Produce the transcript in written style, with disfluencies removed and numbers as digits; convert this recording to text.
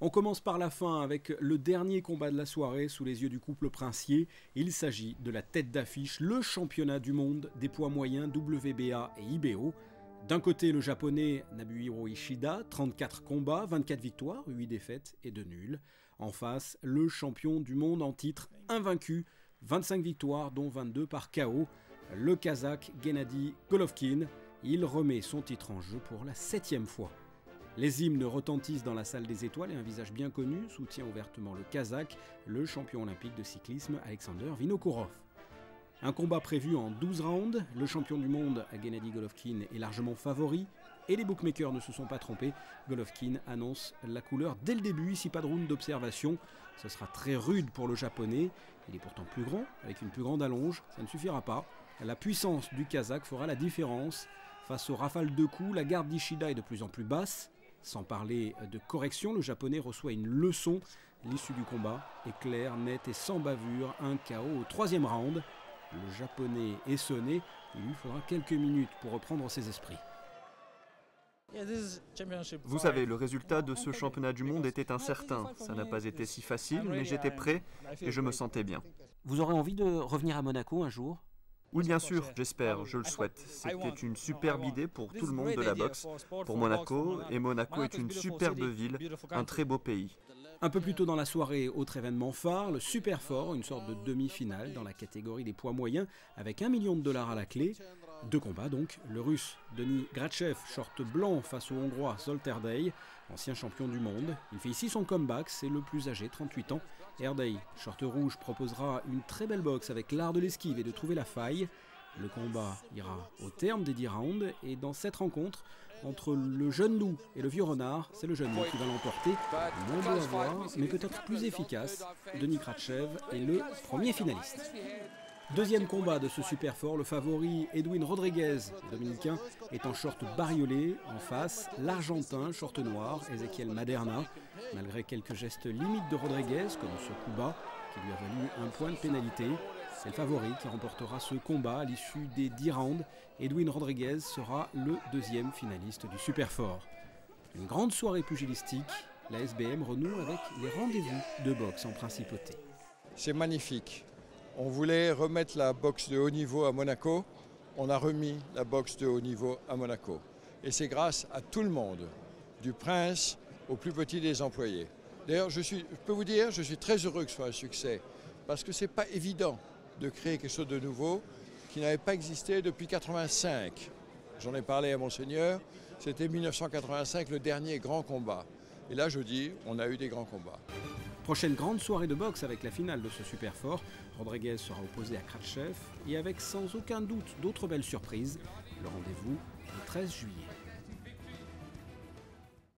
On commence par la fin avec le dernier combat de la soirée sous les yeux du couple princier. Il s'agit de la tête d'affiche, le championnat du monde des poids moyens WBA et IBO. D'un côté, le japonais Nobuhiro Ishida, 34 combats, 24 victoires, 8 défaites et 2 nuls. En face, le champion du monde en titre, invaincu, 25 victoires dont 22 par KO, le Kazakh Gennady Golovkin. Il remet son titre en jeu pour la 7e fois. Les hymnes retentissent dans la salle des étoiles et un visage bien connu soutient ouvertement le Kazakh, le champion olympique de cyclisme Alexander Vinokourov. Un combat prévu en 12 rounds, le champion du monde Gennady Golovkin est largement favori et les bookmakers ne se sont pas trompés. Golovkin annonce la couleur dès le début, ici pas de round d'observation. Ce sera très rude pour le japonais, il est pourtant plus grand, avec une plus grande allonge, ça ne suffira pas. La puissance du Kazakh fera la différence. Face aux rafales de coups, la garde d'Ishida est de plus en plus basse. Sans parler de correction, le japonais reçoit une leçon. L'issue du combat est claire, nette et sans bavure. Un KO au 3e round. Le japonais est sonné. Il lui faudra quelques minutes pour reprendre ses esprits. Vous savez, le résultat de ce championnat du monde était incertain. Ça n'a pas été si facile, mais j'étais prêt et je me sentais bien. Vous aurez envie de revenir à Monaco un jour ? Oui, bien sûr, j'espère, je le souhaite. C'était une superbe idée pour tout le monde de la boxe, pour Monaco, et Monaco est une superbe ville, un très beau pays. Un peu plus tôt dans la soirée, autre événement phare, le Super Four, une sorte de demi-finale dans la catégorie des poids moyens, avec $1 million à la clé. 2 combats donc, le russe Denis Grachev, short blanc face au hongrois Zoltán Erdei, ancien champion du monde. Il fait ici son comeback, c'est le plus âgé, 38 ans. Erdei, short rouge, proposera une très belle boxe avec l'art de l'esquive et de trouver la faille. Le combat ira au terme des 10 rounds et dans cette rencontre, entre le jeune loup et le vieux renard, c'est le jeune loup qui va l'emporter. Moins beau à voir, mais peut-être plus efficace. Denis Grachev est le premier finaliste. Deuxième combat de ce Super Four, le favori Edwin Rodriguez, dominicain, est en short bariolé. En face, l'Argentin, short noir, Ezequiel Maderna. Malgré quelques gestes limites de Rodriguez, comme ce coup bas qui lui a valu un point de pénalité, c'est le favori qui remportera ce combat à l'issue des 10 rounds. Edwin Rodriguez sera le 2e finaliste du Super Four. Une grande soirée pugilistique, la SBM renoue avec les rendez-vous de boxe en principauté. C'est magnifique. On voulait remettre la boxe de haut niveau à Monaco. On a remis la boxe de haut niveau à Monaco. Et c'est grâce à tout le monde, du prince au plus petit des employés. D'ailleurs, je peux vous dire, je suis très heureux que ce soit un succès, parce que ce n'est pas évident de créer quelque chose de nouveau qui n'avait pas existé depuis 1985. J'en ai parlé à Monseigneur, c'était 1985 le dernier grand combat. Et là, je dis, on a eu des grands combats. Prochaine grande soirée de boxe avec la finale de ce Super Four. Rodriguez sera opposé à Grachev et avec sans aucun doute d'autres belles surprises. Le rendez-vous le 13 juillet.